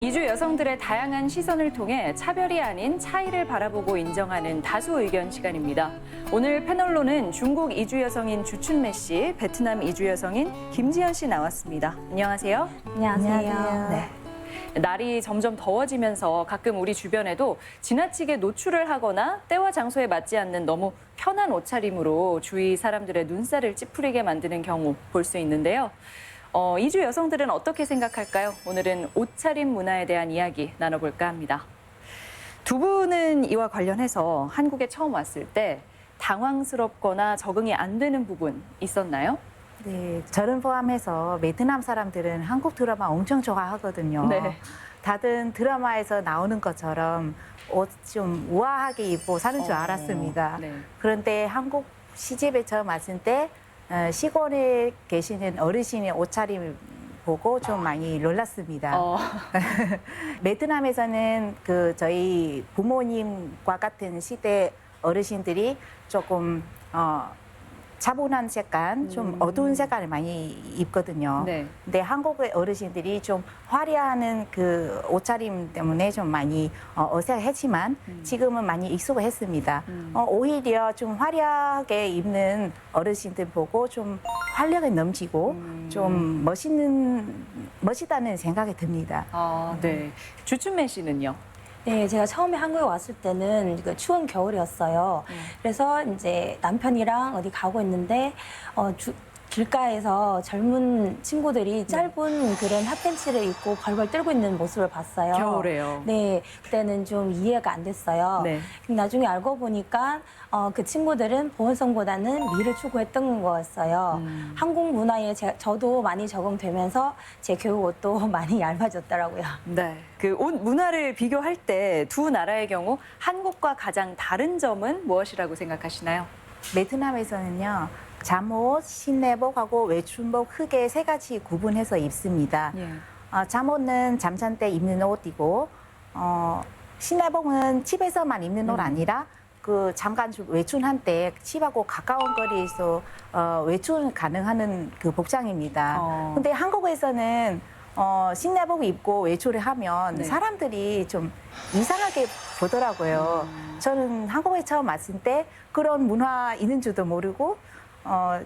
이주 여성들의 다양한 시선을 통해 차별이 아닌 차이를 바라보고 인정하는 다수 의견 시간입니다. 오늘 패널로는 중국 이주 여성인 주춘매 씨, 베트남 이주 여성인 김지연 씨 나왔습니다. 안녕하세요. 안녕하세요. 네. 날이 점점 더워지면서 가끔 우리 주변에도 지나치게 노출을 하거나 때와 장소에 맞지 않는 너무 편한 옷차림으로 주위 사람들의 눈살을 찌푸리게 만드는 경우 볼 수 있는데요. 이주 여성들은 어떻게 생각할까요? 오늘은 옷차림 문화에 대한 이야기 나눠볼까 합니다. 두 분은 이와 관련해서 한국에 처음 왔을 때 당황스럽거나 적응이 안 되는 부분 있었나요? 네, 저를 포함해서 베트남 사람들은 한국 드라마 엄청 좋아하거든요. 네. 다들 드라마에서 나오는 것처럼 옷 좀 우아하게 입고 사는 줄 알았습니다. 네. 그런데 한국 시집에 처음 왔을 때 시골에 계시는 어르신의 옷차림 보고 좀 많이 놀랐습니다. 베트남에서는 저희 부모님과 같은 시대 어르신들이 조금 차분한 색깔, 좀 어두운 색깔을 많이 입거든요. 네. 근데 한국의 어르신들이 좀 화려한 그 옷차림 때문에 좀 많이 어색했지만 지금은 많이 익숙했습니다. 오히려 좀 화려하게 입는 어르신들 보고 좀 활력이 넘치고 좀 멋있다는 생각이 듭니다. 네. 주춘매 씨는요? 네, 제가 처음에 한국에 왔을 때는 추운 겨울이었어요. 그래서 이제 남편이랑 어디 가고 있는데 길가에서 젊은 친구들이 짧은 그런 핫팬츠를 입고 벌벌 떨고 있는 모습을 봤어요. 겨울에요. 네, 그때는 좀 이해가 안 됐어요. 네. 나중에 알고 보니까 그 친구들은 보온성보다는 미를 추구했던 거였어요. 한국 문화에 저도 많이 적응되면서 제 교육 옷도 많이 얇아졌더라고요. 네. 그 옷 문화를 비교할 때 두 나라의 경우 한국과 가장 다른 점은 무엇이라고 생각하시나요? 베트남에서는요, 잠옷, 신내복하고 외춘복 크게 세 가지 구분해서 입습니다. 예. 잠옷은 잠잘 때 입는 옷이고, 신내복은 집에서만 입는 옷 아니라 잠깐 외출할 때 집하고 가까운 거리에서 외출 가능한 그 복장입니다. 근데 한국에서는 신내복 입고 외출을 하면 네. 사람들이 좀 이상하게 보더라고요. 저는 한국에 처음 왔을 때 그런 문화 있는 줄도 모르고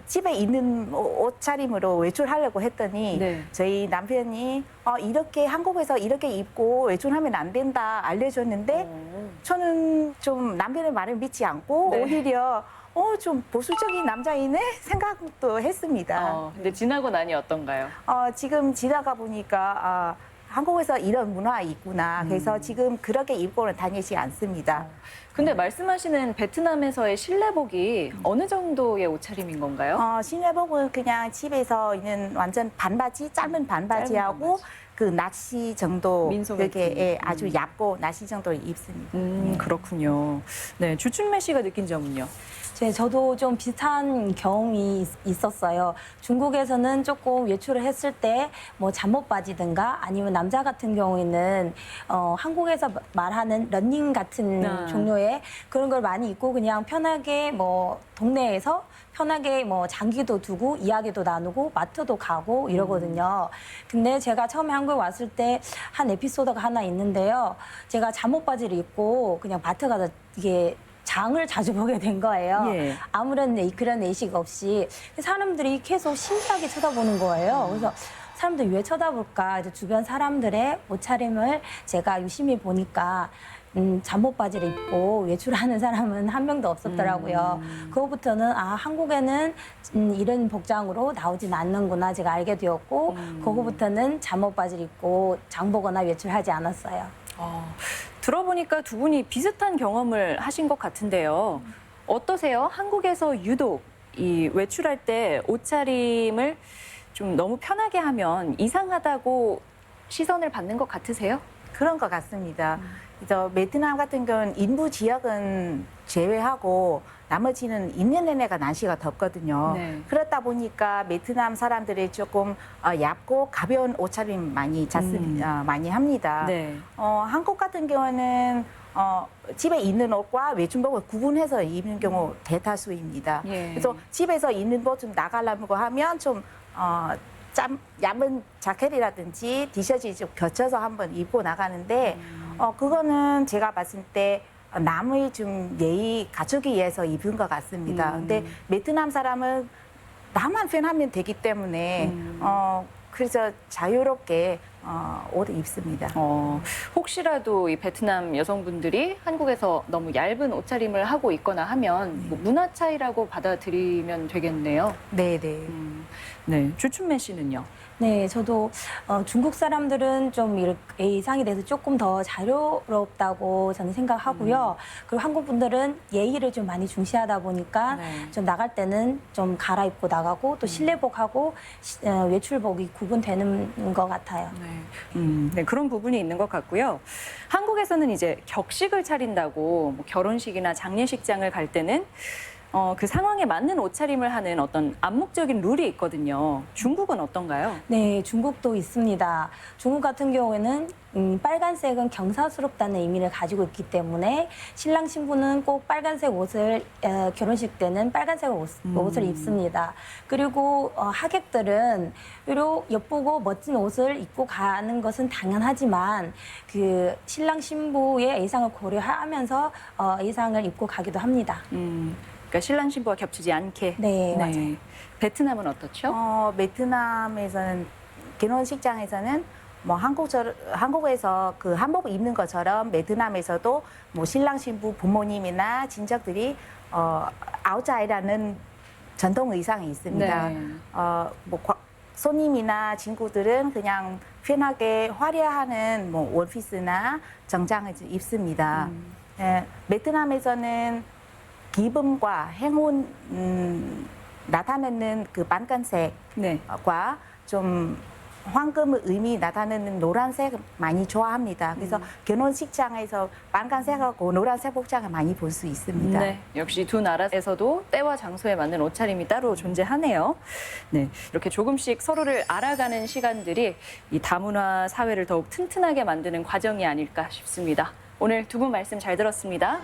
집에 있는 옷차림으로 외출하려고 했더니 네. 저희 남편이 이렇게 한국에서 이렇게 입고 외출하면 안 된다 알려줬는데 저는 좀 남편의 말을 믿지 않고 네. 오히려 좀 보수적인 남자이네 생각도 했습니다. 근데 지나고 나니 어떤가요? 지금 지나가 보니까 한국에서 이런 문화가 있구나. 그래서 지금 그렇게 입고는 다니지 않습니다. 근데 말씀하시는 베트남에서의 실내복이 어느 정도의 옷차림인 건가요? 신내복은 그냥 집에서 있는 완전 반바지, 짧은 반바지하고 짧은 반바지. 그 나시 정도 민소매티. 그게 아주 얇고 나시 정도 입습니다. 그렇군요. 네, 주춘매 씨가 느낀 점은요? 저도 좀 비슷한 경험이 있었어요. 중국에서는 조금 외출을 했을 때 뭐 잠옷 바지든가 아니면 남자 같은 경우에는 한국에서 말하는 러닝 같은 종류의 그런 걸 많이 입고 그냥 편하게 뭐 동네에서 편하게 뭐 장기도 두고 이야기도 나누고 마트도 가고 이러거든요. 근데 제가 처음에 한국에 왔을 때 한 에피소드가 하나 있는데요. 제가 잠옷 바지를 입고 그냥 마트 가서 이게 장을 자주 보게 된 거예요. 예. 아무런 그런 의식 없이 사람들이 계속 신기하게 쳐다보는 거예요. 그래서 사람들이 왜 쳐다볼까? 이제 주변 사람들의 옷차림을 제가 유심히 보니까 잠옷 바지를 입고 외출하는 사람은 한 명도 없었더라고요. 그거부터는 한국에는 이런 복장으로 나오진 않는구나 제가 알게 되었고 그거부터는 잠옷 바지를 입고 장 보거나 외출하지 않았어요. 들어보니까 두 분이 비슷한 경험을 하신 것 같은데요. 어떠세요? 한국에서 유독 이 외출할 때 옷차림을 좀 너무 편하게 하면 이상하다고 시선을 받는 것 같으세요? 그런 것 같습니다. 그래서 베트남 같은 경우는 인부 지역은 제외하고 나머지는 1년 내내가 날씨가 덥거든요. 네. 그렇다 보니까 베트남 사람들이 조금 얇고 가벼운 옷차림 많이 많이 합니다. 네. 한국 같은 경우는 집에 있는 옷과 외출복을 구분해서 입는 경우 대다수입니다. 예. 그래서 집에서 입는 옷 좀 나가려고 하면 좀 얇은 자켓이라든지 티셔츠 좀 겹쳐서 한번 입고 나가는데 그거는 제가 봤을 때 남의 좀 예의 갖추기 위해서 입은 것 같습니다. 근데 베트남 사람은 나만 편하면 되기 때문에 그래서 자유롭게 옷을 입습니다. 혹시라도 이 베트남 여성분들이 한국에서 너무 얇은 옷차림을 하고 있거나 하면 뭐 문화 차이라고 받아들이면 되겠네요. 네네. 네, 주춘매 씨는요? 네, 저도 중국 사람들은 좀 이렇게 의상에 대해서 조금 더 자유롭다고 저는 생각하고요. 그리고 한국 분들은 예의를 좀 많이 중시하다 보니까 네. 좀 나갈 때는 좀 갈아입고 나가고 또 실내복하고 외출복이 구분되는 것 같아요. 네, 그런 부분이 있는 것 같고요. 한국에서는 이제 격식을 차린다고 뭐 결혼식이나 장례식장을 갈 때는 그 상황에 맞는 옷차림을 하는 어떤 암묵적인 룰이 있거든요. 중국은 어떤가요? 네, 중국도 있습니다. 중국 같은 경우에는 빨간색은 경사스럽다는 의미를 가지고 있기 때문에 신랑 신부는 꼭 빨간색 옷을 결혼식 때는 빨간색 옷을 입습니다. 그리고 하객들은 비록 예쁘고 멋진 옷을 입고 가는 것은 당연하지만 그 신랑 신부의 의상을 고려하면서 의상을 입고 가기도 합니다. 그러니까 신랑 신부와 겹치지 않게. 네, 맞아요. 베트남은 어떻죠? 베트남에서는 결혼식장에서는 뭐 한국에서 그 한복 입는 것처럼 베트남에서도 뭐 신랑 신부 부모님이나 친척들이 아우자이라는 전통 의상이 있습니다. 네. 뭐 손님이나 친구들은 그냥 편하게 화려하는 뭐 원피스나 정장을 입습니다. 베트남에서는 기쁨과 행운 나타내는 그 빨간색과 네. 좀 황금의 의미 나타내는 노란색 많이 좋아합니다. 그래서 결혼식장에서 빨간색하고 노란색 복장을 많이 볼 수 있습니다. 네, 역시 두 나라에서도 때와 장소에 맞는 옷차림이 따로 존재하네요. 네, 이렇게 조금씩 서로를 알아가는 시간들이 이 다문화 사회를 더욱 튼튼하게 만드는 과정이 아닐까 싶습니다. 오늘 두 분 말씀 잘 들었습니다.